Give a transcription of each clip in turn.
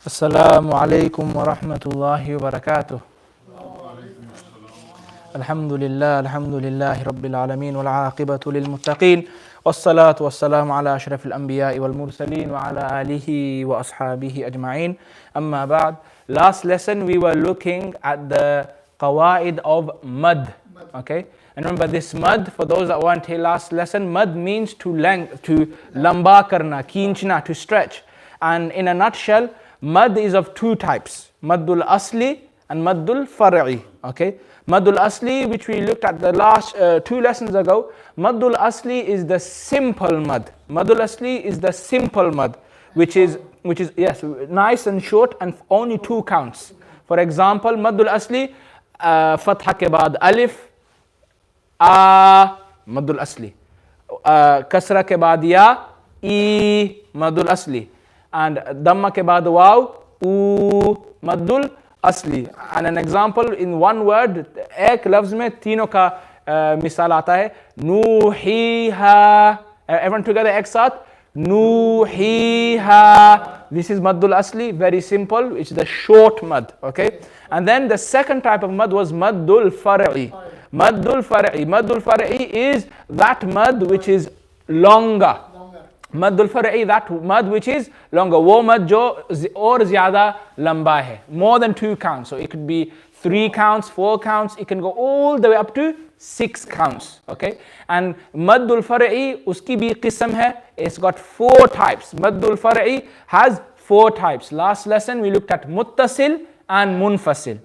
Assalamu alaikum wa rahmatullahi wa barakatuh. Alhamdulillahi rabbil alameen wal aqibatu lil muttaqeen wassalatu wassalamu ala ashrafil anbiya'i wal mursaleen wa ala alihi wa ashabihi ajma'in. Amma ba'd. Last lesson we were looking at the qawaid of mad. Okay? And remember this mad, for those that weren't here last lesson, mad means to lamba karna, khinchna, to stretch. And in a nutshell, mad is of two types, maddul asli and maddul far'i. Okay, maddul asli, which we looked at the last two lessons ago, maddul asli is the simple mad. Maddul asli is the simple mad, which is yes, nice and short and only two counts. For example, maddul asli, fatha ke baad alif, a, maddul asli, kasra ke baad ya, i, maddul asli. And dhamma ke baad waw, u, maddul asli. And an example in one word, ek lafz mein teenon ka misal aata hai, nuhiha. Everyone together, ek saath, nuhiha. This is maddul asli, very simple, it's the short mad, okay? And then the second type of mad was maddul far'i. Maddul far'i. Maddul far'i is that mad which is longer. Maddul far'i, that mad which is longer. Wo mad jo aur zyada lamba hai, more than two counts. So it could be 3 counts, 4 counts, it can go all the way up to 6 counts. Okay? And maddul far'i, uski bhi qisam hai, it's got 4 types. Maddul far'i has 4 types. Last lesson we looked at muttasil and munfasil.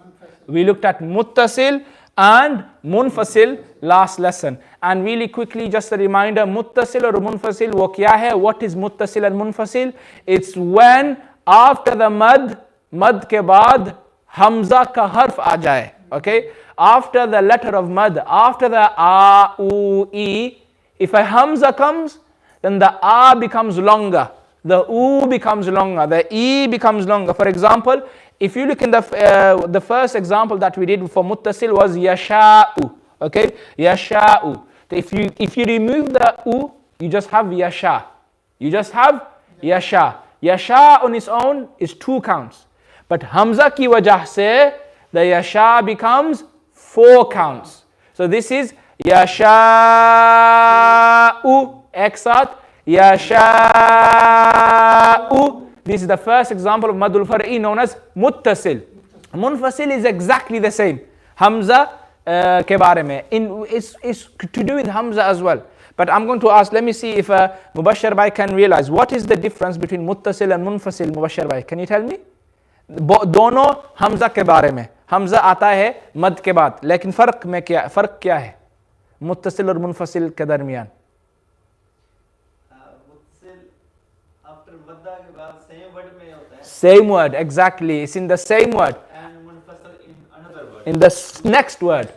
We looked at muttasil and munfasil last lesson. And really quickly, just a reminder, muttasil or munfasil wo kya hai? What is muttasil and munfasil? It's when after the mad ke baad hamza ka harf aa jaye. Okay? After the letter of mad, after the a, u, e, if a hamza comes, then the a becomes longer, the u becomes longer, the e becomes longer. For example, if you look in the first example that we did for muttasil was yasha'u. Okay, yasha'u. If you remove the u, you just have yasha. You just have yasha. Yasha on its own is 2 counts. But hamza ki wajah se, the yasha becomes 4 counts. So this is yasha'u, ek saath, yasha'u. This is the first example of maddul far'i known as muttasil. Munfasil is exactly the same. Hamza ke bare mein. It's to do with hamza as well. But I'm going to ask, let me see if Mubashshir bhai can realize what is the difference between muttasil and munfasil. Mubashshir bhai, can you tell me? Dono hamza ke bare mein. Hamza aata hai mad ke baad. Lekin farq kya hai? Muttasil aur munfasil ke darmiyan. Same word, exactly. It's in the same word. And munfasil in another word. In the next word.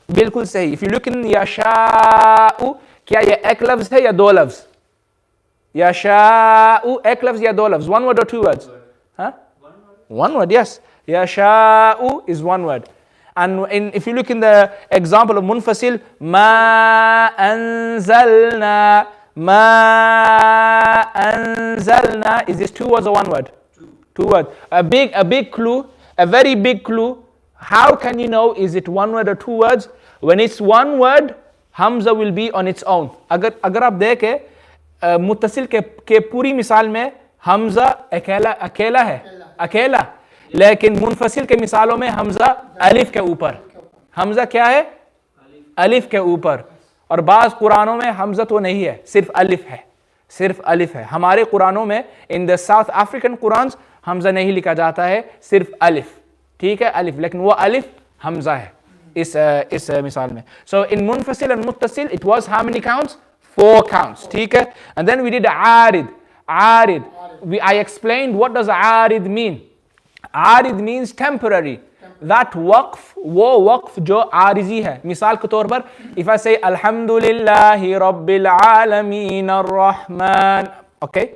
Bilkul sahi. If you look in yasha'u, kya ye ek lafz hai ya do lafz? Yasha'u, ek lafz ya do lafz? One word or 2 words? Huh? One word, yes. Yasha'u is 1 word. And if you look in the example of munfasil, ma anzalna, ma anzalna, is this 2 words or 1 word? 2 words. A big clue, a very big clue. How can you know is it 1 word or 2 words? When it's 1 word, hamza will be on its own. अगर आप देखें मुत्तसिल के पूरी मिसाल में हमजा अकेला है, अकेला. लेकिन मुनफसिल के मिसालों में हमजा अलिफ के ऊपर. हमजा क्या है? अलिफ के ऊपर. और बाज़ कुरानों में हमजा तो नहीं है, सिर्फ अलिफ है. सिर्फ अलिफ है. हमारे कुरानों में इन द साउथ अफ्रीकन कुरान्स हमजा नहीं लिखा जाता है, सिर्फ अलिफ. ठीक है, अलिफ. लेकिन वो अलिफ हमजा है इस मिसाल में. So in munfasil and muttasil it was how many counts? 4 counts. ठीक है. And then we did aarid. Aarid. I explained what does aarid mean. Aarid means temporary. That waqf, वो waqf जो आरिजी है. मिसाल के तौर पर if I say alhamdulillahi rabbil alameen ar-rahman, okay?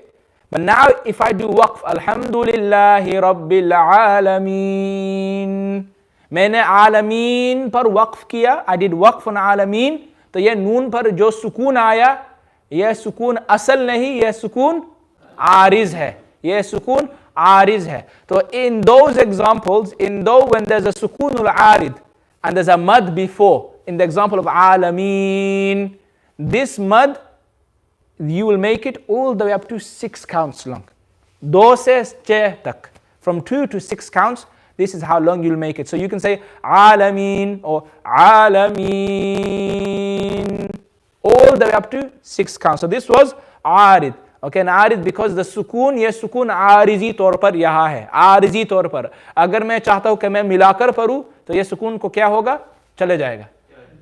But now if I do waqf, alhamdulillahi rabbil alameen, मैंने आलमीन पर वक्फ किया, I did waqf on आलमीन, तो ये नून पर जो सुकून आया, यह सुकून असल नहीं, यह सुकून आरिज है. ये सुकून आरिज है. तो in those examples, when there's a sukoonul arid and there's a mad before, in the example of alameen, this mad you will make it all the way up to 6 counts long. 2 से 6 tak. From 2 to 6 counts, this is how long you'll make it. So you can say alameen or alameen all the way up to 6 counts. So this was arid. Okay, and arid because the sukoon, ये सुकून आरिजी तौर पर यहाँ है, आरिजी तौर पर. अगर मैं चाहता हूँ कि मैं मिलाकर पढ़ूँ तो ये सुकून को क्या होगा, चले जाएगा.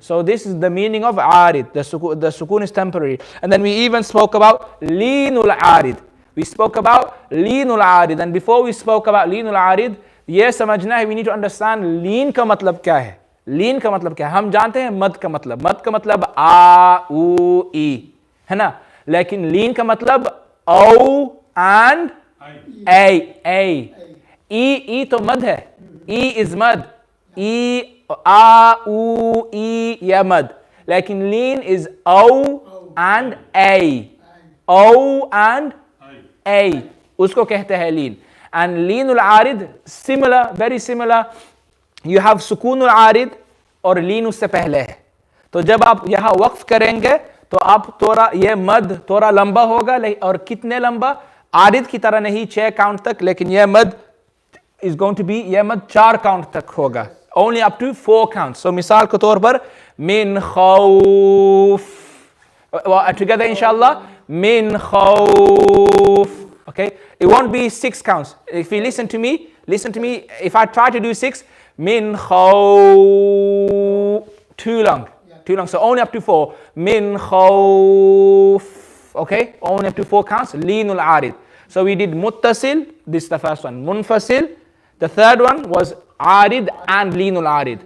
So this is the meaning of arid. The sukoon is temporary. And then we even spoke about leenul arid. We spoke about leenul arid. And before we spoke about leenul arid, ये समझना है, we need to understand लीन का मतलब क्या है. लीन का मतलब क्या है? हम जानते हैं मद का मतलब. मद का मतलब आ उ ई है ना, लेकिन लीन का मतलब औ एंड ए. ई तो मद है, ई इज मद, ई आ उ ई या मद. लेकिन लीन इज औ एंड ए, औ एंड ए, उसको कहते हैं लीन. एंड लीनुल आरिद similar, very similar. You have सुकूनुल आरिद और लीन उससे पहले है. तो जब आप यहां वक्फ करेंगे तो आप थोड़ा ये मद थोड़ा लंबा होगा, और कितने लंबा, आरिद की तरह नहीं 6 काउंट तक, लेकिन यह मद इज गोइंग टू बी, यह मद 4 काउंट तक होगा, only up to 4 counts. So मिसाल के तौर पर min khawf, together inshallah, min khawf. Okay, it won't be 6 counts. If you listen to me, if I try to do 6, min khawf, too long. So only up to 4. Min khawf. Okay, only up to 4 counts. Leenul arid. So we did muttasil, this is the first one. Munfasil, the third one was arid and leenul arid.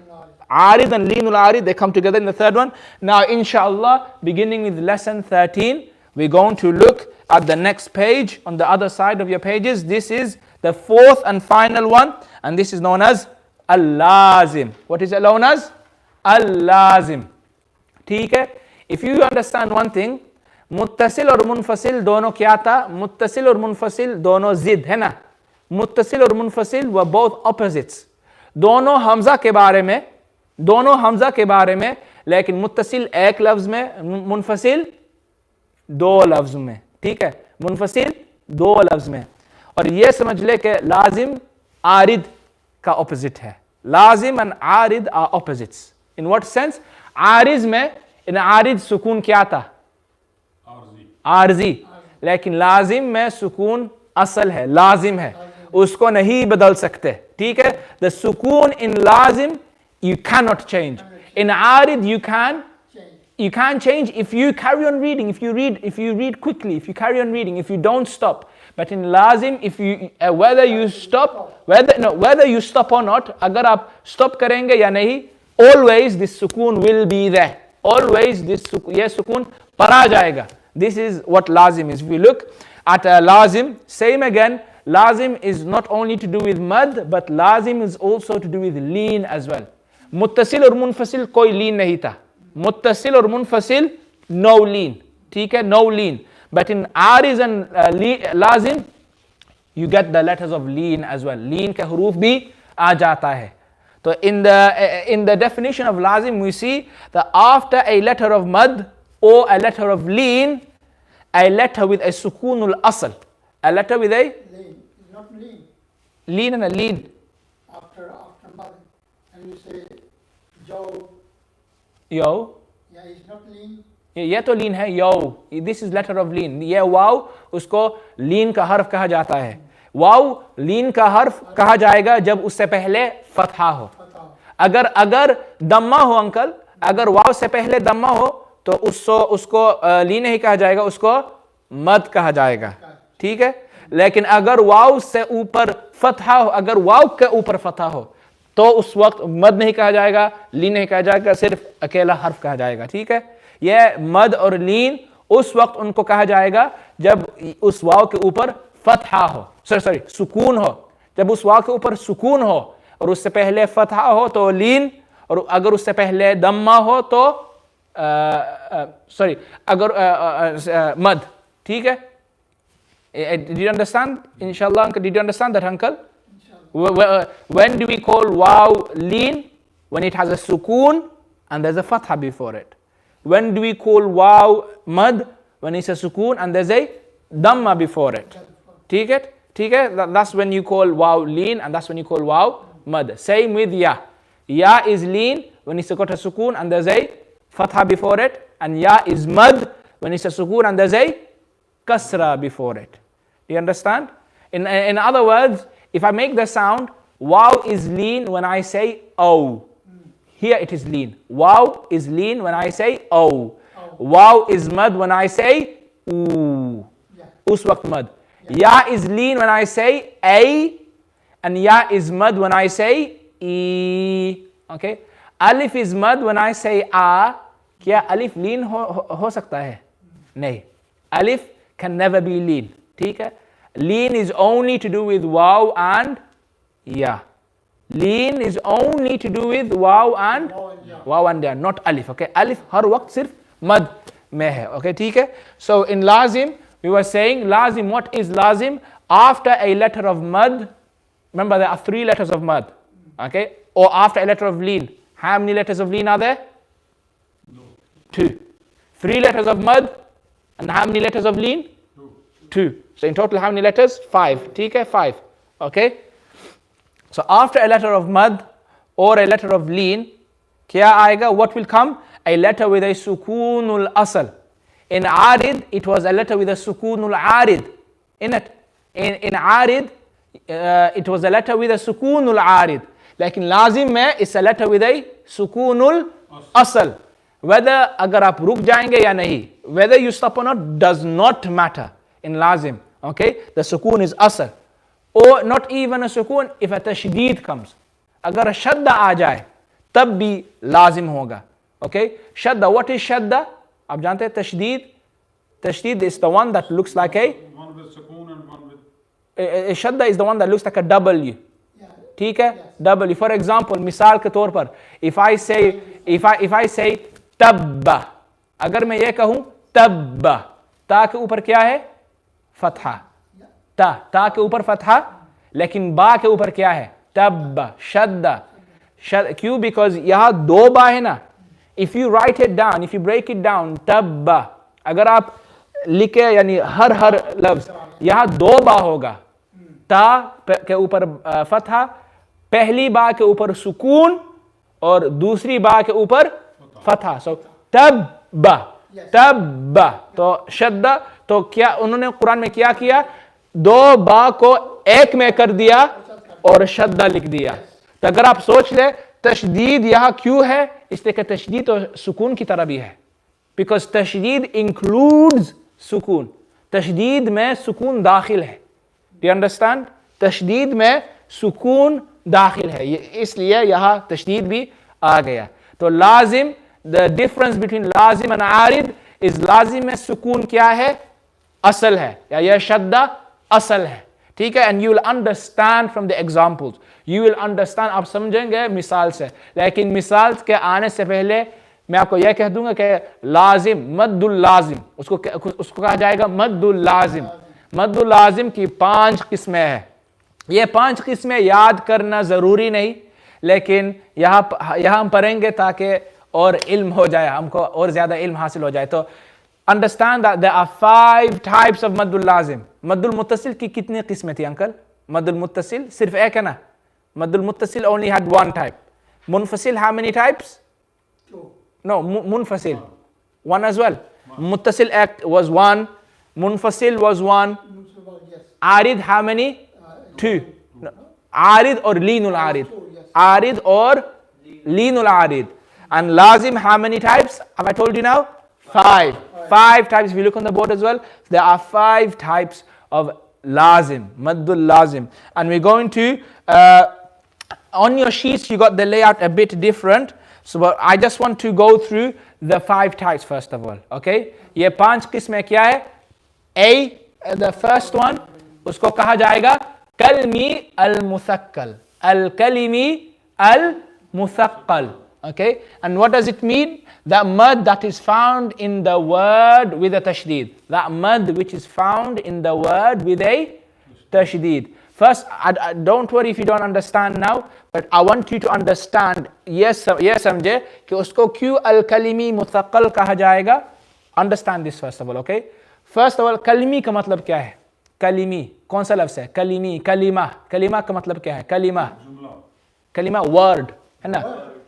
Arid and leenul arid, they come together in the third one. Now inshallah, beginning with lesson 13, we're going to look at the next page on the other side of your pages. This is the 4th and final one, and this is known as al-lazim. What is it known as? Al-lazim. ठीक है. If you understand one thing, मुत्तसिल और मुनफसिल दोनों क्या था? मुत्तसिल और मुनफसिल दोनों जिद है ना. मुत्तसिल और मुनफसिल व both opposites. दोनों हमजा के बारे में, लेकिन मुत्तसिल एक लफ्ज में, मुनफसिल 2 लफ्ज में. ठीक है, मुनफसिल 2 लफ्ज में. और ये समझ ले कि लाजिम आरिद का ऑपोजिट है. लाजिम एंड आरिद are opposites. In what sense? आरिज में, इन आरिज सुकून क्या था? आरजी. लेकिन लाजिम में सुकून असल है, लाजिम है, उसको नहीं बदल सकते. ठीक है. द सुकून इन लाजिम you cannot change. In arid you can change if you carry on reading, if you read quickly, if you carry on reading, if you don't stop. But in lazim, if you whether you stop or not, agar aap stop karenge ya nahi, always this sukoon will be there. Always this sukoon para jayega. This is what lazim is. If we look at lazim, same again, lazim is not only to do with mad, but lazim is also to do with leen as well. मुत्तसिल और मुनफसिल कोई लीन नहीं था. मुत्तसिल और मुनफसिल no लीन. ठीक है, नो लीन. बट इन आरिज एंड लाजिम you get the letters of leen as well. Leen का हरूफ भी आ जाता है. तो in the definition of lazim we see that after a letter of mad or a letter of leen, a letter with a sukoonul asl, a letter with a Lean, not lean. leen and a leen. After mother, and you say Joe. Yo. Yeah, it's not lean. ये तो लीन है. यो, this is letter of लीन. ये वाव उसको लीन का हर्फ कहा जाता है. वाव लीन का हर्फ कहा जाएगा जब उससे पहले फतहा हो. अगर दम्मा हो अंकल, अगर वाव से पहले दम्मा हो तो उसको लीन नहीं कहा जाएगा, उसको मद कहा जाएगा. ठीक है. लेकिन अगर वाव से ऊपर फतहा हो, अगर वाव के ऊपर फतहा हो तो उस वक्त मद नहीं कहा जाएगा, लीन नहीं कहा जाएगा, सिर्फ अकेला हर्फ कहा जाएगा. ठीक है. यह मद और लीन उस वक्त उनको कहा जाएगा जब उस वाव के ऊपर फतहा हो, सॉरी सुकून हो. जब उस वाव के ऊपर सुकून हो और उससे पहले फतहा हो तो लीन, और अगर उससे पहले दम्मा हो तो अगर मद. ठीक है. Did you understand? Inshallah, uncle, did you understand that, uncle? When do we call waw lean? When it has a sukoon and there's a fatha before it. When do we call waw mad? When it's a sukoon and there's a dhamma before it. ठीक है? That's when you call waw lean and that's when you call waw mad. Same with ya. Ya is lean when it's got a sukoon and there's a fatha before it. And ya is mad when it's a sukoon and there's a kasra before it. Do you understand? In other words, if I make the sound, waw is lean when I say oh. Here it is lean. Waw is lean when I say oh. Waw is mad when I say ooh. Us waqt mad. Ya is lean when I say a. And ya is mad when I say e. Okay. Alif is mad when I say a. क्या alif lean हो सकता है? नहीं. Alif can never be lean. ठीक है? Lean is only to do with waw and ya. Lean is only to do with waw and ya, not alif. Okay, alif हर वक्त सिर्फ मद में है. Okay, ठीक है? So in lazim, we were saying lazim. What is lazim? After a letter of mad, remember there are 3 letters of mad. Okay, or after a letter of lean. How many letters of lean are there? 2. 3 letters of mad, and how many letters of lean? 2. So in total, how many letters? 5. ठीक है? 5. Okay. So after a letter of mad or a letter of lean, क्या आएगा? What will come? A letter with a sukoonul asal. In arid, it was a letter with a sukoonul arid. In arid, it was a letter with a sukoonul arid. Like in lazim में, it's a letter with a sukoonul asal. Whether अगर आप रुक जाएंगे या नहीं, whether you stop or not does not matter in lazim. Okay, the sukoon is asal. Or not even a sukoon if a tashdeed comes. अगर शद्दा आ जाए तब भी लाजिम होगा. Okay, shadda. What is shadda? आप जानते हैं तशदीद? Tashdeed is the one that looks like a one with sukoon and one with shadda is the one that looks like a W. ठीक है? W. For example, मिसाल के तौर पर if I say तब्बा, अगर मैं ये कहूँ तब्बा, ता के ऊपर क्या है? फतहा. ता के ऊपर फतहा, लेकिन बा के ऊपर क्या है? तब्बा. शद्दा. क्यों? बिकॉज यहाँ 2 बा है ना. If you write it down, if you break it down, तब्बा, अगर आप लिखे यानी हर लफ्ज, यहाँ 2 बा होगा. ता के ऊपर फतहा, पहली बा के ऊपर सुकून और दूसरी बा के ऊपर फतहा. सो तब्बा, तब्बा. तो शद्दा. तो क्या उन्होंने कुरान में क्या किया? 2 बा को एक में कर दिया और शद्दा लिख दिया. तो अगर आप सोच ले तशदीद यहाँ क्यों है, इसलिए कि तशदीद तो सुकून की तरह भी है. बिकॉज तशदीद इंक्लूड्स सुकून. तशदीद में सुकून दाखिल है. Do you understand? तशदीद में सुकून दाखिल है, इसलिए यहाँ तशदीद भी आ गया. तो लाजिम, द डिफरेंस बिटवीन लाजिम एंड आरिद इज लाजिम में सुकून क्या है? असल है, या यह शद्दा असल है. ठीक है? And you will understand from the examples. You will understand, आप समझेंगे मिसाल से. लेकिन मिसाल के आने से पहले मैं आपको यह कह दूंगा कि लाजिम, मद्दुल लाजिम, उसको कहा जाएगा मद्दुल लाजिम. मद्दुल लाजिम की 5 किस्में हैं. ये 5 किस्में याद करना ज़रूरी नहीं, लेकिन यहाँ हम पढ़ेंगे ताकि और इल्म हो जाए, हमको और ज़्यादा इल्म हासिल हो जाए. तो understand that there are 5 types of maddul lazim. Maddul muttasil की कितनी किस्में थी अंकल? Maddul muttasil सिर्फ एक है ना? Maddul muttasil only had 1 type. Munfasil how many types? 2. No, munfasil 1 as well. Muttasil act was 1. Munfasil was 1. Yes. Arid how many? 2. No. Arid or leenul arid? Arid or leenul arid. And lazim how many types? Have I told you now? 5. 5 types. If you look on the board as well, there are 5 types of lazim, maddul lazim. And we're going to, on your sheets, you got the layout a bit different. So but I just want to go through the 5 types first of all. Okay? ये 5 किस्में क्या है? A, the first one, उसको कहा जाएगा कलमी al-मुथक्कल. Al-kalimi al-मुथक्कल. Okay, and what does it mean? That mud that is found in the word with a tashdeed. That mud which is found in the word with a tashdeed. First, don't worry if you don't understand now, but I want you to understand. Yes, समझे कि उसको क्यों अल-कलिमी मुथक्कल कहा जाएगा. Understand this first of all, okay? First of all, कलिमी का मतलब क्या है? कलिमी कौन सा लफ्ज़ है? कलिमी, कलिमा. कलिमा का मतलब क्या है? कलिमा, कलिमा वर्ड है ना,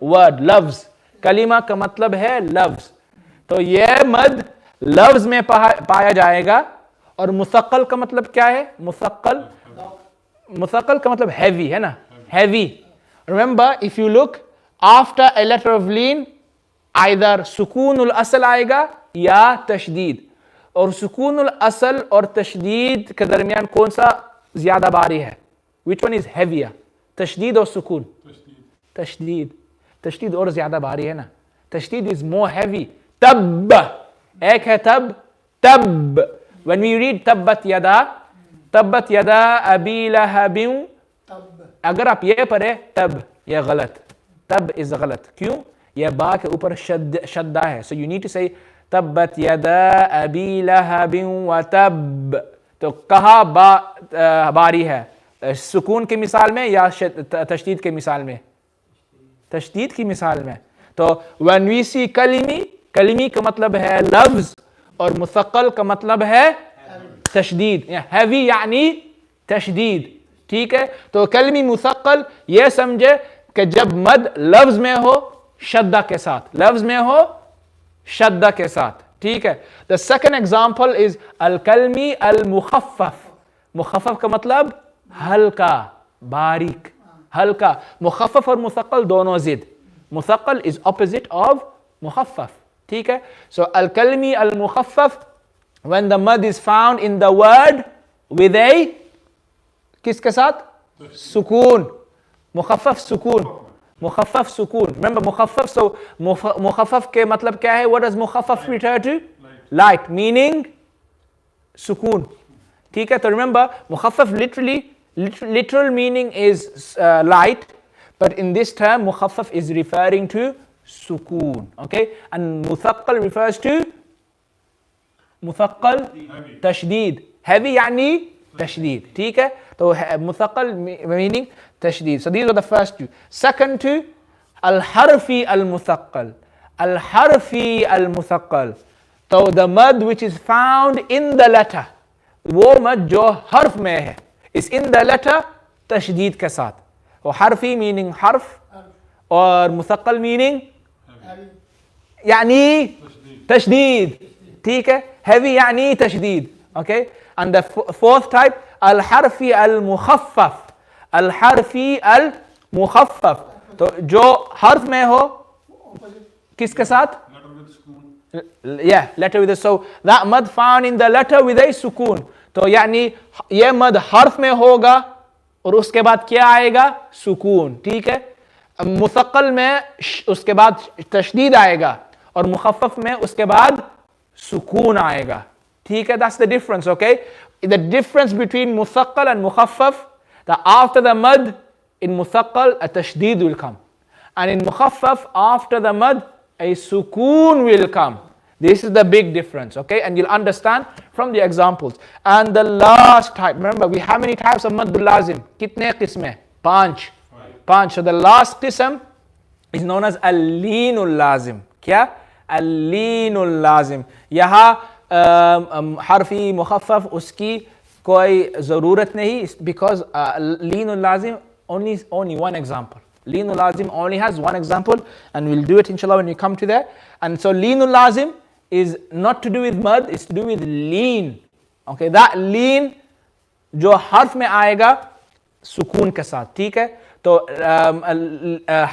वर्ड, लफ्ज़. कलिमा का मतलब है लफ्ज़. तो यह मद लफ्ज़ में पाया जाएगा. और मुसक्कल का मतलब क्या है? मुसक्कल, मुसक्कल का मतलब हैवी है ना, heavy. Remember, if you look after a letter of लीन आइदर सुकूनुल असल आएगा या तशदीद. और सुकूनुल असल और तशदीद के दरमियान कौन सा ज्यादा भारी है? विच वन इज हैवियर, तशदीद और सुकून? तशदीद. तशदीद और ज्यादा भारी है ना. तशदीद इज मोर हैवी. तब एक है तब, तब व्हेन वी रीड तब्बत यदा अबी लहबिन, अगर आप ये पढ़े तब, ये गलत. तब इज गलत. क्यों? यह बा के ऊपर शद्दा है. सो यू नीड टू से तब्बत यदा अबी लहबिन व तब. तो कहा बारी है? सुकून की मिसाल में या तशदीद की मिसाल में? तशदीद की मिसाल में. तो व्हेन वी सी कलिमी, कलिमी का मतलब है लफ्ज और मुसक्कल का मतलब है तशदीद. हैवी यानी तशदीद. ठीक है. तो कलिमी मुसक्कल ये समझे कि जब मद लफ्ज में हो शद्दा के साथ, लफ्ज में हो शद्दा के साथ. ठीक है. The second example is all कलमी अल मुखफ्फफ. मुखफ्फफ का मतलब हल्का, बारीक, हल्का. मुखफ्फफ और मुसक्कल दोनों जिद. मुसक्कल इज ऑपोजिट ऑफ मुखफ्फफ. ठीक है. सो अल कलमी अल मुखफ्फफ when the mud is found in the word with a किसके साथ? सुकून. मुखफ्फफ सुकून, मुखफ्फफ सुकून. Remember मुखफ्फफ, so मुखफ्फफ के मतलब क्या है? What does मुखफ्फफ refer to? Light, meaning सुकून. ठीक है. तो remember मुखफ्फफ literal meaning is light, but in this term मुखफ्फफ is referring to सुकून. Okay, and मुसक्कल refers to मुसक्कल तशदीद. हैवी यानी तशदीद. ठीक है. तो मुसक्कल मीनिंग तशदीद. So these are the first two. Second two, al-harfi al-musaqqal. Al-harfi al-musaqqal. So the mud which is found in the letter, वो मद जो हर्फ में है, is in the letter तशदीद के साथ. और हर्फी meaning हर्फ और मुसक्कल meaning यानी तशदीद. ठीक है. heavy यानी तशदीद. Okay. And the fourth type, al-harfi al-mukhaffaf. Al-harfi al-mukhaffaf. तो जो हर्फ में हो किसके साथ? Yeah, letter with a. So that mud found in the letter with a सुकून. तो यानी ये मद हर्फ में होगा और उसके बाद क्या आएगा? सुकून. ठीक है. मुसक्कल में उसके बाद तशदीद आएगा और मुखफ्फफ में उसके बाद सुकून आएगा. ठीक है. That's the difference. Okay. The difference between musaqqal and mukhaffaf, that after the mud in musaqqal a tashdeed will come, and in mukhaffaf after the mud a sukoon will come. This is the big difference. Okay, and you'll understand from the examples. And the last type, remember we have many types of maddul lazim? कितने किस्में? पांच. So the last qism is known as al-leenul lazim. क्या? al-leenul lazim. यहाँ हरफी मुखफ़फ़ उसकी कोई ज़रूरत नहीं, because लीनुल लाज़िम only one example. Leenul lazim only has one example, and we'll do it inshallah when we come to that. And so leenul lazim is not to do with mud, it's to do with lean. Okay, that lean जो हर्फ में आएगा सुकून के साथ. ठीक है. तो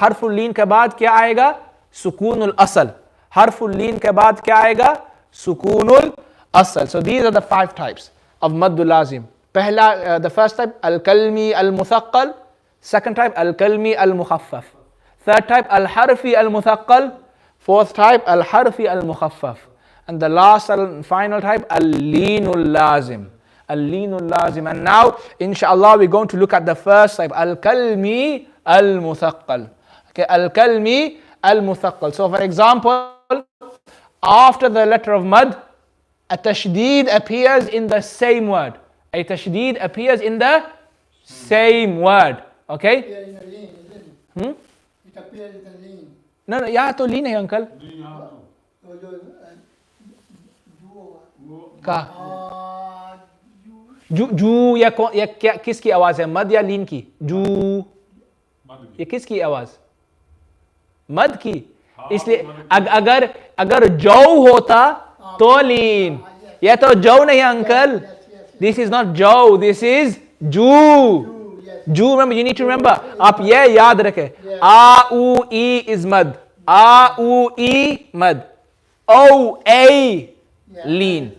हर्फुल लीन के बाद क्या आएगा? सुकूनुल असल. हर्फुल लीन के बाद क्या आएगा? सुकूनुल असल. So these are the 5 types of maddul lazim. पहला, the first type al-kalmi al-muthaqqal. Second type al-kalmi al-mukhaffaf. Third type al-harfi al-muthaqqal. Fourth type al-harfi al-mukhaffaf. And the last and final type al-leenul lazim. Al-leenul lazim. And now inshallah we're going to look at the first type al-kalmi al-muthaqqal. Okay, al-kalmi al-muthaqqal. So for example, after the letter of mad, a tashdeed appears in the same word. A tashdeed appears in the same word. Okay? Appear in a lean, isn't it? It appears in a lean. No, यहाँ तो लीन है uncle. तो जो जो का जू या क्या किसकी आवाज है? मद या लीन की? जू. ये किसकी आवाज? मद की. इसलिए अगर जौ होता तो लीन. ये तो जौ नहीं अंकल. दिस इज नॉट जौ, दिस इज जू. जू, remember, you need to remember. आप ये याद रखें. आ उ ई इज मद. आ उ ई मद. ओ ए लीन.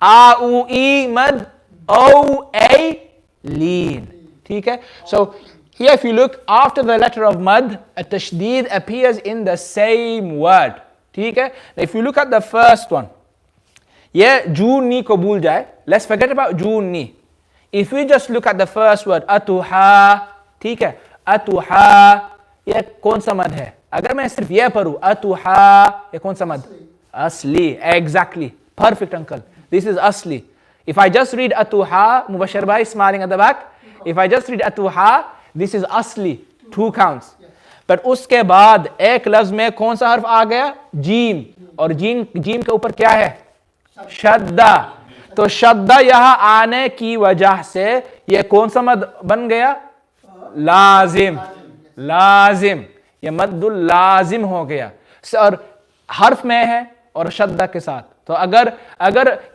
आ उ ई मद. O A lean. ठीक है? So here if you look after the letter of mad, a tashdeed appears in the same word. ठीक है? Now if you look at the first one, ये जून नी को भूल जाए. Let's forget about June knee. If we just look at the first word, अतुहा, ठीक है? अतुहा, ये कौन सा मद है? अगर मैं सिर्फ ये पढ़ूं, अतुहा, ये कौन सा मद? असली. Exactly. Perfect uncle. This is asli. If I just read atuha, Mubashir bhai smiling at the back. If I just read atuha, this is asli, 2 counts. But उसके बाद एक लफ्ज में कौन सा हर्फ आ गया? जीम. और जीम के ऊपर क्या है? शद्दा. तो शद्दा यहाँ आने की वजह से ये कौन सा मद बन गया? लाजिम. लाजिम. ये मद्दुल लाजिम हो गया. और हर्फ में है और शद्दा के साथ. तो अगर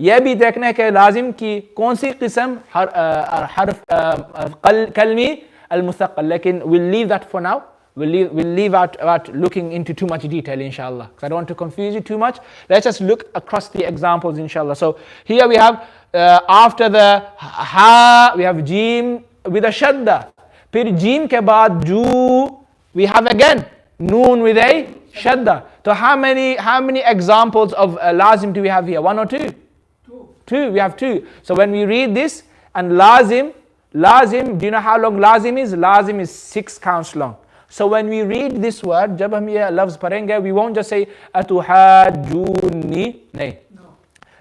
यह भी देखने के लाजिम की कौन सी किस्म हर्फ कलमी al-musaqqal, लेकिन we'll leave that for now. We'll leave out looking into too much detail inshallah, because I don't want to confuse you too much. Let's just look across the examples inshallah. So here we have after the ha we have jim with a shadda. फिर jim के बाद ju we have again noon with a shadda. So how many examples of lazim do we have here? 1 or 2? Two. We have 2. So when we read this and lazim, do you know how long lazim is? Lazim is 6 counts long. So when we read this word, जब हम ये लफ्ज़ पढ़ेंगे, we won't just say atuhajjuni. No.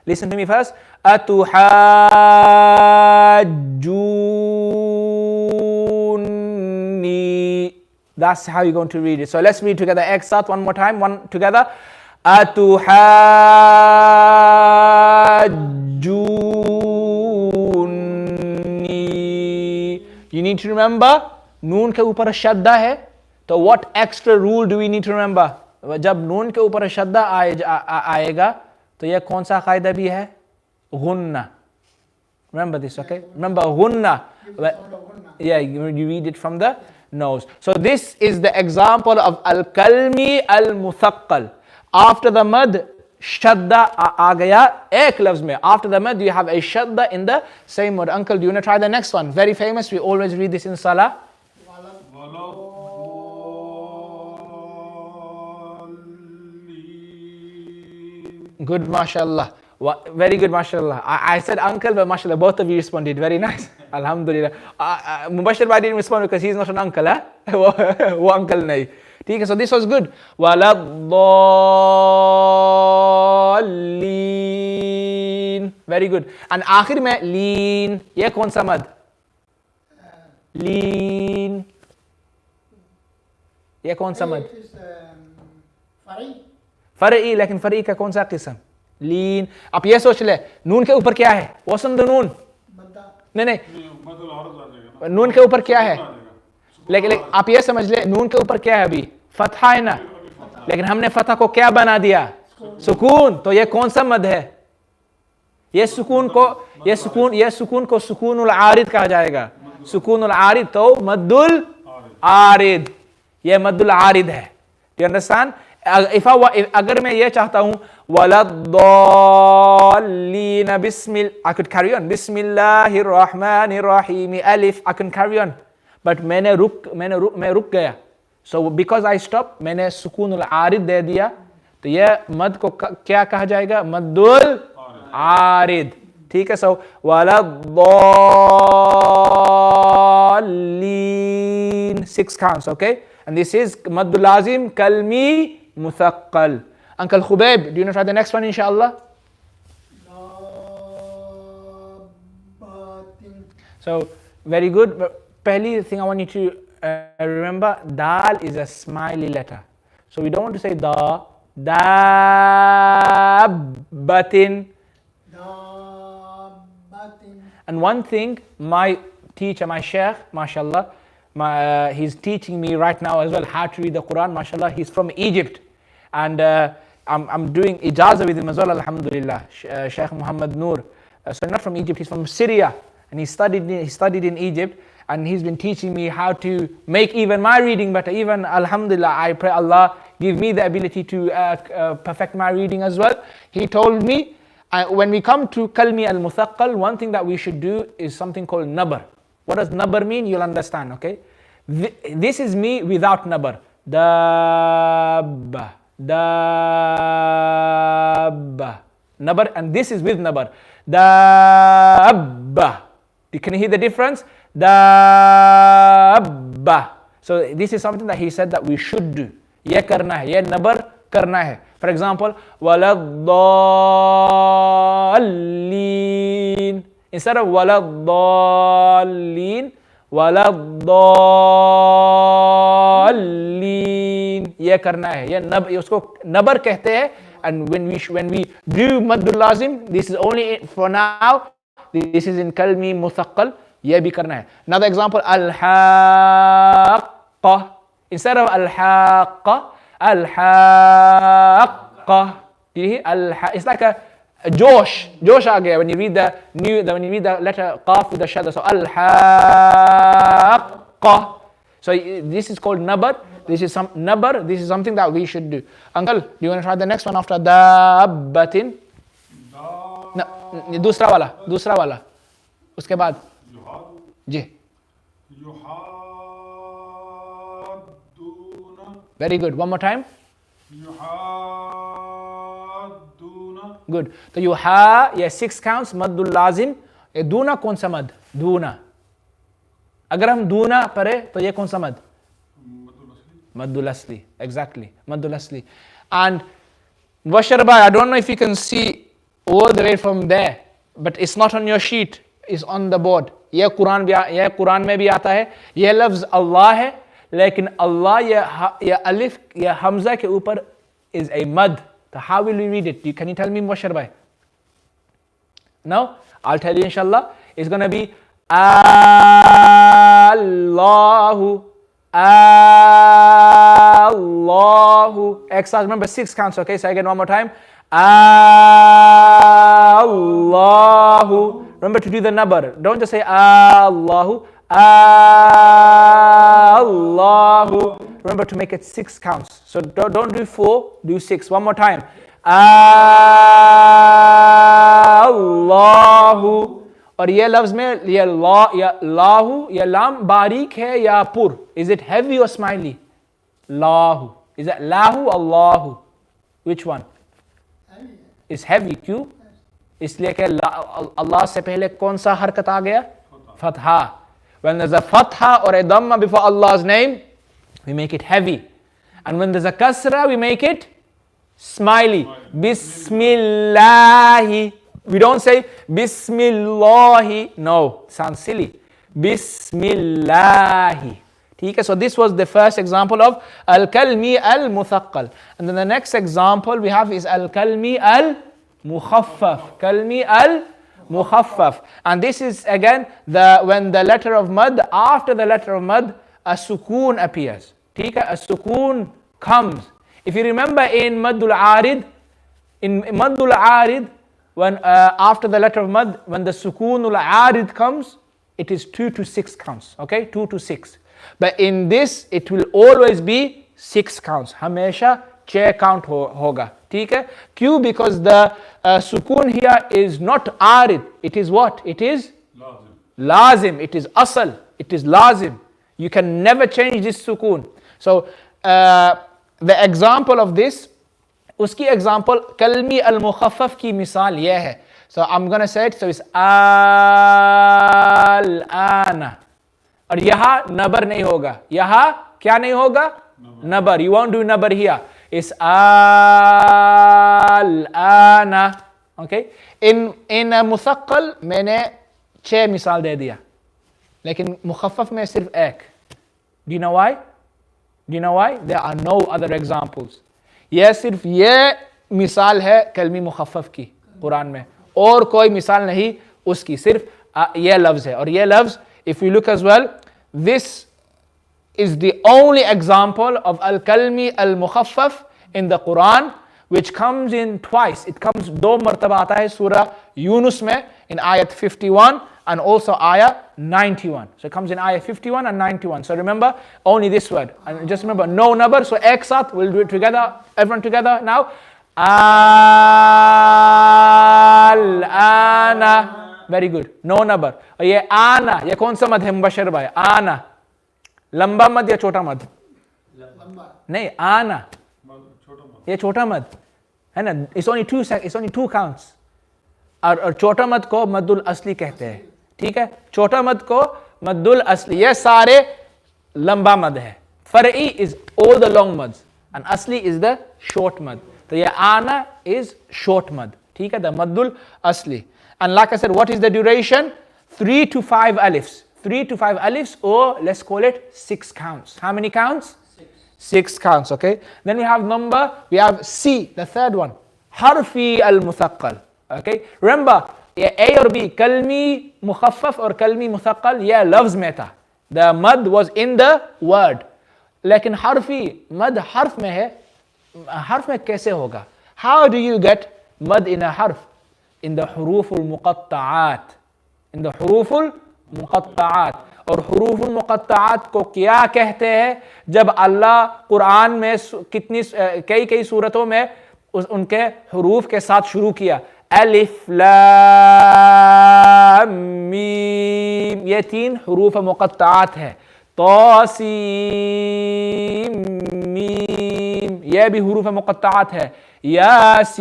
Listen to me first. Atuhajjuni. That's how you're going to read it. So let's read together. Exat one more time. One together. Atuhajjuni. You need to remember, नून के ऊपर शद्दा है. तो what extra rule do we need to remember? जब नून के ऊपर शद्दा आएगा तो यह कौन सा कायदा भी है? गुन्ना. Remember this, okay? Remember gunna. Yeah, you read it from the nose. So this is the example of al-kalmi al-muthaqqal. After the mad, shadda aa gaya ek lafz mein. After the mad, you have a shadda in the same word. Uncle, do you want to try the next one? Very famous. We always read this in salah. Good, mashallah. Very good, mashallah. I said uncle, but mashallah, both of you responded. Very nice. Alhamdulillah. Mubashir bhai didn't respond because he's not an uncle. वो uncle नहीं. ठीक है, so this was good. वलद्दॉल्लीन. Very good. And आखिर में लीन. ये कौन सा मद? लीन. ये कौन सा मद? फरई. लेकिन फरई का कौन सा किस्म? लीन. आप ये सोच ले, नून के ऊपर क्या है? वसंद नून. नहीं, नून के ऊपर क्या है? लेकिन आप ये समझ ले, नून के ऊपर क्या है? अभी फतहा है ना, लेकिन हमने फतहा को क्या बना दिया? सुकून. तो ये कौन सा मद है? ये सुकून को सुकूनुल आरिद कहा जाएगा. सुकूनुल आरिद तो मद्दुल आरिद. ये मद्दुल आरिद है. You understand? अगर मैं ये चाहता हूं वलद्दॉल्लीन Bismil, I could carry on. बिस्मिल्लाहिर्रहमानिर्रहीम अलिफ. I can carry on. But मैं रुक गया. So because I stopped, मैंने सुकूनुल आरिद दे दिया. तो ये मद को क्या कहा जाएगा? मद्दुल आरिद. ठीक है. So वलद्दॉल्लीन 6 counts. Okay. And this is maddul lazim kalmi muthaqqal. Uncle Khubayb, do you want to try the next one inshallah? Batin. So very good. But pehli thing I want you to remember, dal is a smiley letter. So we don't want to say dabbatin. Batin. And one thing, my teacher, my sheikh, mashallah, he's teaching me right now as well how to read the Quran, mashallah. He's from Egypt. And I'm doing ijazah with him as well, alhamdulillah. Sheikh Muhammad Noor. So not from Egypt, he's from Syria. And he studied in Egypt. And he's been teaching me how to make even my reading better. Even alhamdulillah, I pray Allah give me the ability to perfect my reading as well. He told me, when we come to kalmi al-muthaqqal, one thing that we should do is something called nabar. What does nabar mean? You'll understand, okay? This is me without nabar. Dabba, dabba. Nabar, and this is with nabar. Dabba. Can you hear the difference? Dabba. So this is something that he said that we should do. Ye karna hai, ye nabar karna hai. For example, waladdallin. Instead of waladdallin, waladdallin. Ye karna hai. Ye usko nabar kehte hai. And when we do maddul lazim, this is only for now. This is in kalmi muthaqqal. Ye bhi karna hai. Another example, al-haqqa. Instead of al-haqqa, al-haqqa. It's like a josh aa gaya when you read the letter qaf with the shadda. So al-haqqa. So this is called nabar. This is something that we should do. Uncle, do you want to try the next one after dabbatin? No, दूसरा वाला उसके बाद जी. Very good. One more time. Good. तो युहा, ये 6 counts, मद्दुल लाजिम. ये दूना कौन सा मद? दूना. अगर हम दूना पढ़े तो ये कौन सा मद? Maddul asli. Exactly. Maddul asli. And Bashar bhai, I don't know if you can see all the way from there, but it's not on your sheet. It's on the board. ये कुरान में भी आता है. ये लफ्ज अल्लाह है, लेकिन अल्लाह या अलिफ या हमजा के ऊपर is a mad. So how will we read it? Can you tell me, Bashar bhai? No? I'll tell you inshallah. It's going to be Allahu. Allahu. Extra, remember 6 counts, okay? So again, one more time. Allahu. Remember to do the number. Don't just say Allahu. Allahu. Remember to make it 6 counts. So don't do 4, do 6. One more time. Allahu. और ये लफ्ज में ये लाहू या लाम बारीक है या पुर? Is it heavy or smiley? Lahu. Is it lahu or lahu? Which one? Is heavy. क्यों? इसलिए कि अल्लाह से पहले कौन सा हरकत आ गया? Fatha. When there's a fatha or a dhamma before Allah's name, we make it heavy. And when there's a kasra, we make it smiley. Bismillahi. We don't say Bismillahi. No, sounds silly. Bismillahi. Okay, so this was the first example of al-kalmi al-muthaqqal. And then the next example we have is al-kalmi al-mukhaffaf. Kalmi al-mukhaffaf. And this is again when the letter of mad, after the letter of mad, a sukoon appears. Okay, a sukoon comes. If you remember in maddul arid, when after the letter of mad, when the sukoonul arid comes, it is 2 to 6 counts. Okay, 2 to 6. But in this, it will always be 6 counts. Hamesha 6 count hoga. Okay? Q, because the sukoon here is not arid. It is what? It is lazim. It is asal. It is lazim. You can never change this sukoon. So the example of this, उसकी example kalmi al-mukhaffaf की मिसाल ये है. So I'm gonna say it. So it's al-ana. और यहाँ नबर नहीं होगा, यहाँ क्या नहीं होगा? नबर. You won't do number here. It's al-ana. Okay? In मुसक्कल मैंने 6 मिसाल दे दिया, लेकिन मुखफ़फ़ में सिर्फ एक. Do you know why? Do you know why? There are no other examples. यह सिर्फ ये मिसाल है कलमी मुखफ़फ़ की कुरान में, और कोई मिसाल नहीं उसकी, सिर्फ ये लफ्ज़ है. और ये लफ्ज़, if you look as well, this is the only example of al-kalmi al-mukhaffaf in the Quran, which comes in twice. It comes 2 मरतबा आता है सूरह यूनुस में, in ayat 51 and also ayah 91. So it comes in ayah 51 and 91. So remember only this word, and just remember no number. So ek saath, we'll do it together, everyone together now. Al-ana. Very good. No number. और ये आना, ये कौन सा मद है मुबशर भाई? आना. लंबा मद या छोटा मद? नहीं, आना ये छोटा मद है ना. It's only 2 counts. और छोटा मद को मद्दुल असली कहते हैं. ठीक है, छोटा मद को मद्दुल असली. ये सारे लंबा मद है. फरई is all the long mads and asli is the short mad. तो ये आना is short mad. ठीक है, the maddul asli. And like I said, what is the duration? 3 to 5 alifs. 3 to 5 alifs, or let's call it 6 counts. How many counts? 6 counts, okay? Then we have we have C, the third one. Harfi al-muthaqqal. Okay? Remember, A or B, kalmi mukhaffaf or kalmi muthaqqal, yeah, loves meta. The mad was in the word. लेकिन harfi, mad harf में है. Harf में कैसे होगा? How do you get mad in a harf? In the huruful muqatta'at. In the huruful muqatta'at. और हुरूफुल मुक़त्तआत को क्या कहते हैं? जब अल्लाह कुरान में कई सूरतों में उनके हुरूफ के साथ शुरू किया. अलिफ लाम मीम, ये 3 हुरूफ मुक़त्तआत है. तौसीम मीम, ये भी हुरूफ मुक़त्तआत है. यासीन,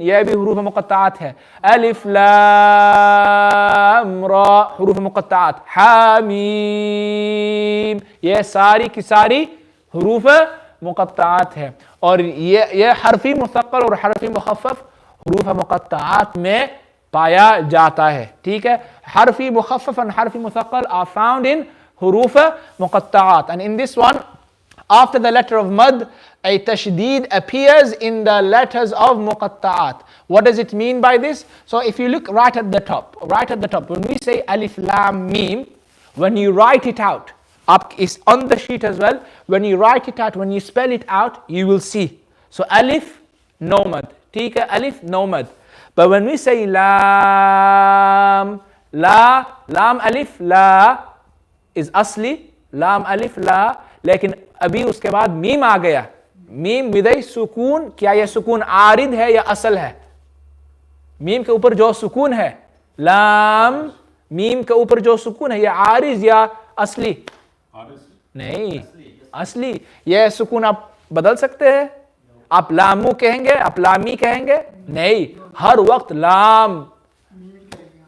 यह भी हुरूफ मुक़त्तआत है. अलिफ लाम रा, हुरूफ मुक़त्तआत. हामीम, यह सारी की सारी हुरूफ मुक़त्तआत है. और ये हरफी मुस्तक़ल और हरफी मुख़फ़फ़ हुरूफ मुक़त्तआत में पाया जाता है. ठीक है, हरफी मुख़फ़फ़ और हरफी मुस्तक़ल are found in हुरूफ मुक़त्तआत. And in this one, after the letter of mad, a tashdeed appears in the letters of muqatta'at. What does it mean by this? So if you look right at the top, when we say alif lam mim, when you write it out, up is on the sheet as well. When you write it out, when you spell it out, you will see. So alif, no mad. ठीक है, alif, no mad. But when we say lam, la, lam alif la is asli, lam alif la, लेकिन अभी उसके बाद meme आ गया. Meme विदई सुकून, क्या यह सुकून आरिद है या असल है? मीम के ऊपर जो सुकून है, लाम मीम के ऊपर जो सुकून है, यह आरिज या असली? नहीं, असली. यह सुकून आप बदल सकते हैं? आप लामू कहेंगे, आप लामी कहेंगे? नहीं, हर वक्त लाम,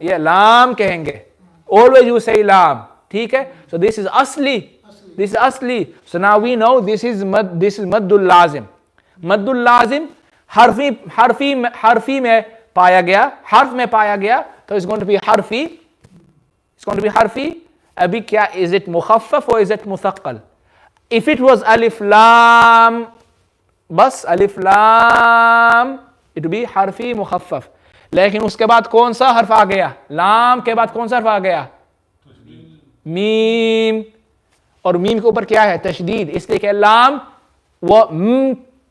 ये लाम कहेंगे. ऑलवेज यू से लाम. ठीक है, सो दिस इज असली. This is asli. So now we know this is maddul lazim. Maddul lazim harfi में पाया गया, harf में पाया गया, तो it's going to be harfi. It's going to be harfi. अभी क्या, is it mukhaffaf or is it muthaqqal? If it was alif lam, बस alif lam, it will be harfi mukhaffaf. लेकिन उसके बाद कौन सा हर्फ आ गया? लाम के बाद कौन सा हर्फ आ गया? मीम. और मीम के ऊपर क्या है? तशदीद. इसलिए कि लाम वो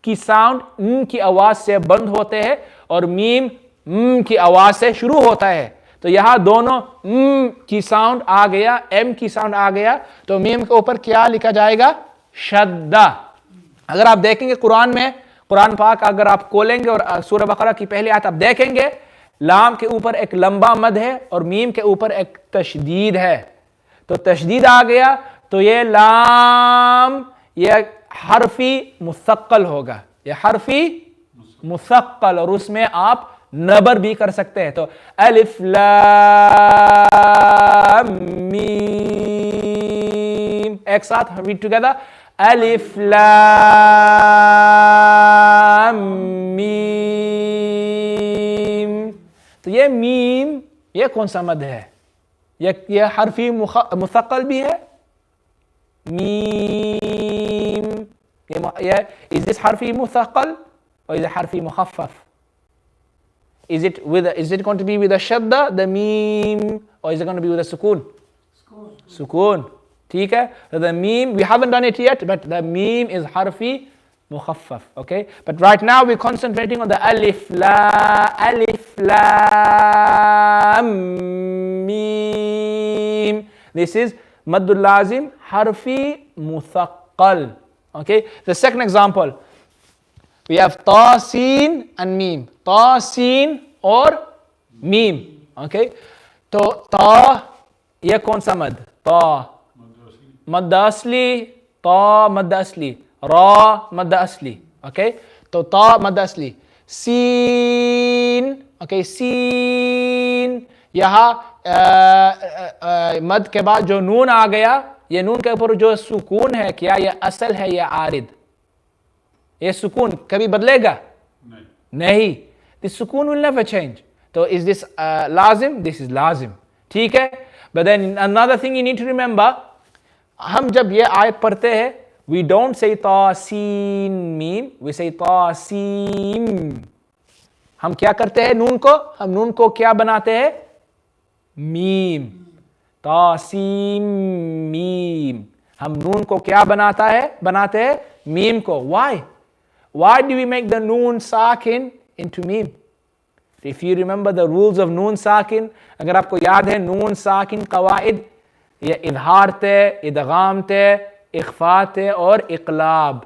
की साउंड की आवाज से बंद होते हैं और मीम की आवाज से शुरू होता है. तो यहां दोनों की साउंड आ गया, एम की साउंड आ गया, तो मीम के ऊपर क्या लिखा जाएगा? शद्दा. अगर आप देखेंगे कुरान में, कुरान पाक अगर आप खोलेंगे और सूरह बकरा की पहली आयत आप देखेंगे, लाम के ऊपर एक लंबा मद है और मीम के ऊपर एक तशदीद है. तो तशदीद आ गया, तो ये लाम ये हरफी मुसक्कल होगा. ये हरफी मुसक्कल, और उसमें आप नबर भी कर सकते हैं. तो अलिफ लाम मीम एक साथ read together. Alif Lam Mim. तो ये मीम, ये कौन सा मद है? ये हरफी मुसक्कल भी है. मीम, ये is this harfi musaqqal or is it harfi mukhaffaf? Is it going to be with a shadda, the meme, or is it going to be with a sukoon? Sukoon. ठीक है? So the meme, we haven't done it yet, but the meme is harfi mukhaffaf. Okay? But right now we're concentrating on the alif lam meme. This is maddul lazim harfi musaqqal. Okay? The second example, we have ta, sin and meme. Ta, sin or meme. Okay? तो ta, ये कौन सा मद? ta, मद असली, ta मद असली, ra मद असली. Okay? तो ta मद असली. sin, okay, sin, यहाँ मद के बाद जो नून आ गया, ये नून के ऊपर जो सुकून है, क्या ये असल है या आरिद? ये सुकून कभी बदलेगा? नहीं. This सुकून will never change. So is this lazim? This is lazim. ठीक है? But then another thing you need to remember, हम जब ये आयत पढ़ते हैं, we don't say तासीन मीम, we say तासीम. हम क्या करते हैं नून को? हम नून को क्या बनाते हैं? मीम. तासीम मीम. हम नून को क्या बनाते हैं? मीम को. Why do we make the noon sakin into meme? If you remember the rules of noon sakin, अगर आपको याद है noon sakin कवाइद, ये इजहार थे, इदगाम थे, इख्फा थे और इकलाब.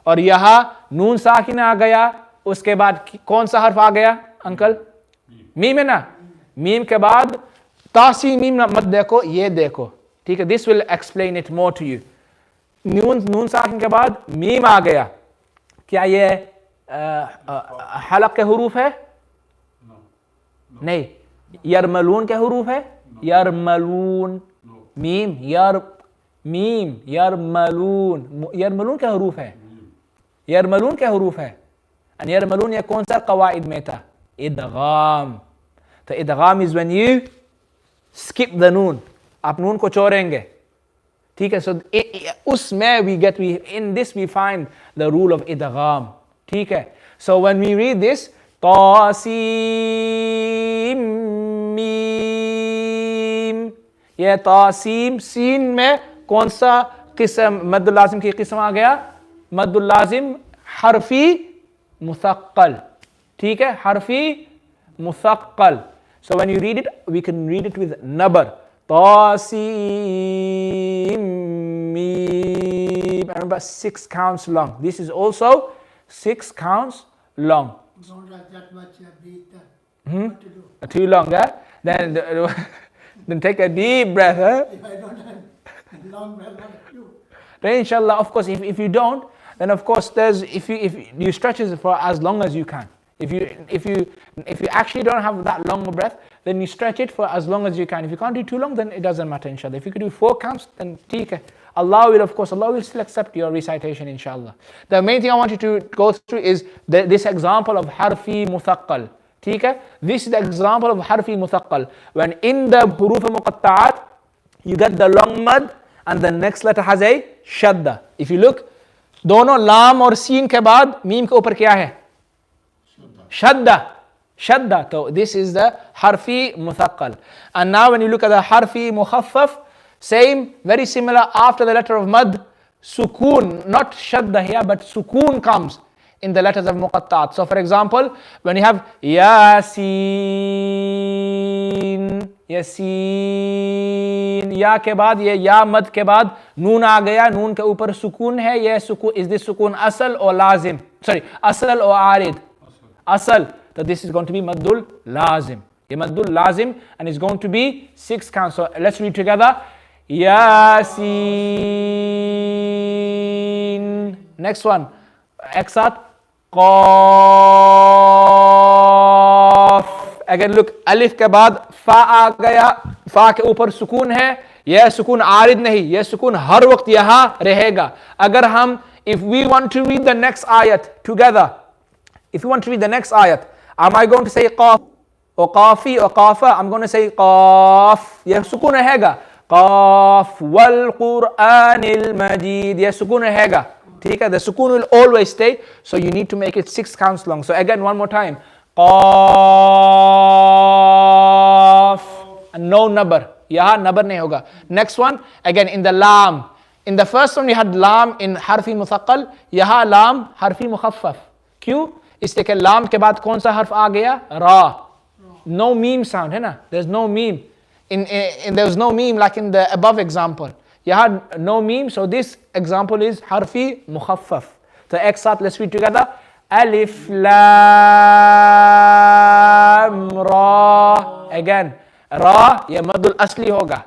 और यहाँ नून साकिन आ गया, उसके बाद कौन सा हर्फ आ गया अंकल? मीम है ना. मीम के बाद तासी मीम मत देखो, ये देखो. ठीक है? This will explain it more to you. नून साकिन के बाद मीम आ गया. क्या ये हलक के हुरूफ है? नहीं. यरमलून के हुरूफ है? यरमलून. मीम यरमलून के हुरूफ है. यरमलून के हुरूफ है. और यरमलून ये कौन सा कवाइद में था? इदगाम. तो इदगाम is when you skip the noon. आप नून को छोड़ेंगे. ठीक है? So उसमें in this we find the rule of idgham. ठीक है? So when we read this, तासीम मीम, ये तासीम सीन में कौन सा किस्म मद्दुल लाजिम की किस्म आ गया? मद्दुल लाजिम हरफी मुसक्कल. ठीक है? हरफी मुसक्कल. So when you read it, we can read it with nabar. Tasim mim. Remember, 6 counts long. This is also 6 counts long. Don't like that much beat. What to do? Too long, huh? Then take a deep breath, huh? If I don't have long breath, what to do? Then inshallah, of course, if you don't, then of course if you stretch it for as long as you can. If you actually don't have that long a breath, then you stretch it for as long as you can. If you can't do too long, then it doesn't matter, inshallah. If you could do 4 counts, then theek. Allah will still accept your recitation, inshallah. The main thing I want you to go through is this example of harfi muthaqqal. Theek. This is the example of harfi muthaqqal. When in the huruf muqatta'at, you get the long mad and the next letter has a shadda. If you look, दोनों लाम और scene के बाद meme के ऊपर क्या है? Shadda. So this is the harfi muthaqqal. And now when you look at the harfi mukhaffaf, same, very similar. After the letter of mad, sukoon, not shadda here, but sukoon comes in the letters of muqatta'at. So for example, when you have yasin, या के बाद ये या मद के बाद नून आ गया, नून के ऊपर सुकून है. ये सुकून, इज दिस सुकून असल और लाजिम? सॉरी, असल और आरिद? Asal. So this is going to be maddul lazim. Yeah, maddul lazim, and it's going to be 6 counts. So let's read together. Yasin. Next one. Exat. Qaf. Again look, alif के बाद fa आ गया, fa के ऊपर सुकून है. यह सुकून आरिद नहीं, यह सुकून हर वक्त यहाँ रहेगा. अगर हम, if we want to read the next ayat together, if you want to read the next ayat, am I going to say qaf or qafi or qafa? I'm going to say qaf. यह सुकून रहेगा. qaf wal Qur'anil Majid. यह सुकून रहेगा. ठीक है? The sukoon will always stay. So you need to make it 6 counts long. So again, one more time. qaf. And no nabar. यहाँ nabar नहीं होगा. Next one, again in the lam. In the first one we had lam in harfi मुथक्कल. यहाँ lam harfi मुखफ़फ़. क्यों? इसलिए कि लाम के बाद कौन सा हर्फ आ गया? रा. No meme sound है ना? There's no meme. There was no meme like in the above example. यहाँ no meme, so this example is harfi मुखफ़फ़. So एक साथ let's read together. Alif lam ra. Again, ra ये मद्दुल असली होगा.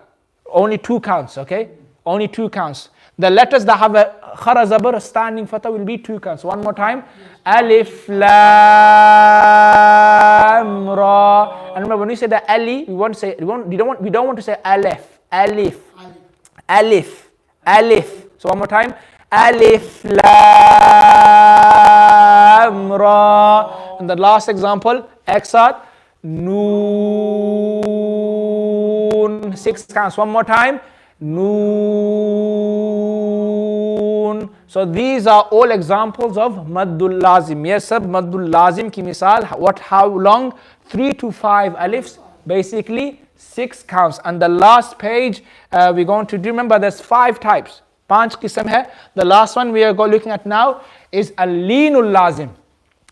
Only 2 counts, okay? Only 2 counts. The letters that have a khara zabar standing fatha will be 2 counts. One more time. Alif lam ra. And remember when we say the ali, we want to say we don't want to say alif. Alif. Alif. Alif. So one more time. Alif lam ra. And the last example, Aksat. Noon. 6 counts. One more time. Noon. So these are all examples of maddul lazim. Yes, sir, maddul lazim ki misal. How long? 3 to 5 alifs. Basically 6 counts. And the last page we're going to do. Remember, there's 5 types. 5 qisam hai. The last one we are looking at now is al-leenul lazim.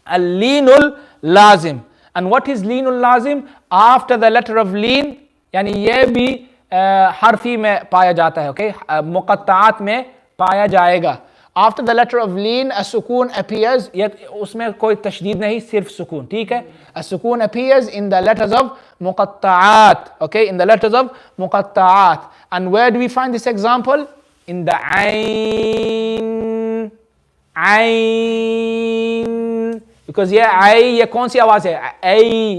Al-leenul lazim. And what is leenul lazim? After the letter of leen, yani ye bhi harfi में पाया जाता है, okay? मुक़त्ताआत में पाया जाएगा. After the letter of leen, a sukoon appears. Yet उसमें कोई तशदीद नहीं, सिर्फ सुकून. ठीक है? A sukoon appears in the letters of मुक़त्ताआत, okay? In the letters of मुक़त्ताआत. And where do we find this example? In the ayn. Ayn. Because ये कौन सी आवाज़ है?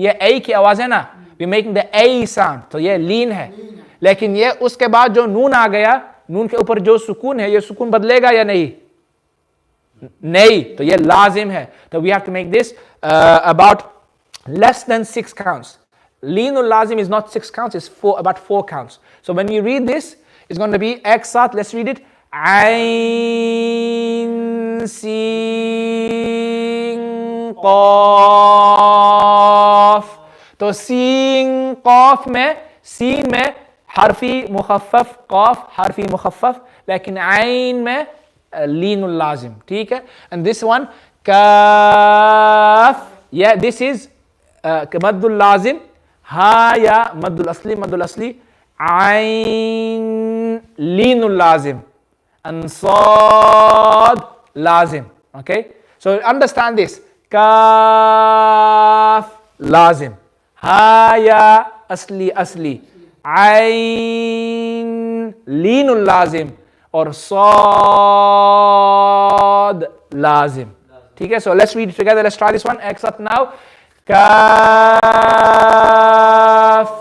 ये a की आवाज़ है ना? We're making the a sound. तो ये लीन है. लेकिन ये उसके बाद जो नून आ गया, नून के ऊपर जो सुकून है, ये सुकून बदलेगा या नहीं? नहीं. तो ये लाजिम है. तो we have to make this about less than 6 counts. Leenul lazim is not 6 counts, it's about 4 counts. So when you read this, it's going to be ek saath. Let's read it. Ayn sin qaf. तो scene qaf में, scene में हरफी मुखफ़फ़, qaf हरफी मुखफ़फ़, लेकिन आइन में लीनुल लाजिम. ठीक है? And this one kaf, yeah, this is maddul lazim. Ha ya maddul asli, ain लीनुल lazim, and sad lazim. Okay? So understand this. Kaf lazim, ha ya asli, ain लीनुल lazim, और sad lazim. ठीक है? So let's read it together. Let's try this one. Except now. Kaf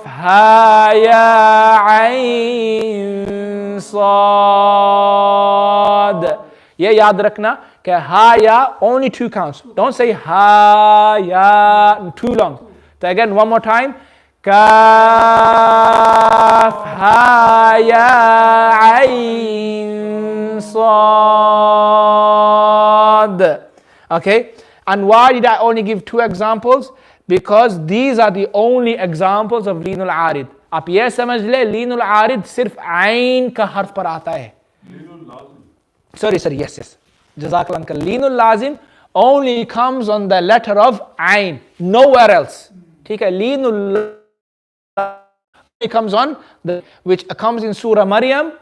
ha ya ain sad. ये याद रखना कि हा या only 2 counts. Don't say ha ya too long. So again, one more time. Kaf ha ya ain sad. Okay? And why did I only give 2 examples? Because these are the only examples of लीनुल आरिद. आप ये समझ ले, लीनुल आरिद सिर्फ आइन का हर्फ पर आता है. Sorry, yes. Jazakallah uncle. Leenul lazim only comes on the letter of ain, nowhere else. ठीक है? Leenul comes on the, which comes in Surah Maryam.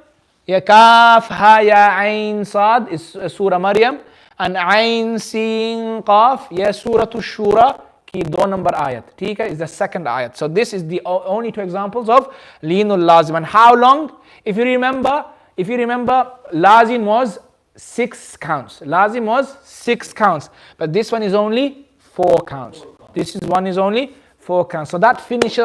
Ya kaf ha ya ain sad is Surah Maryam, and ain sin qaf ya Surah Shura ki 2 number ayat. ठीक है? Is the 2nd ayat. So this is the only 2 examples of leenul lazim. And how long? If you remember, lazim was 6 counts. Lazim was 6 counts. But this one is only 4 counts. This is one is only 4 counts. So that finishes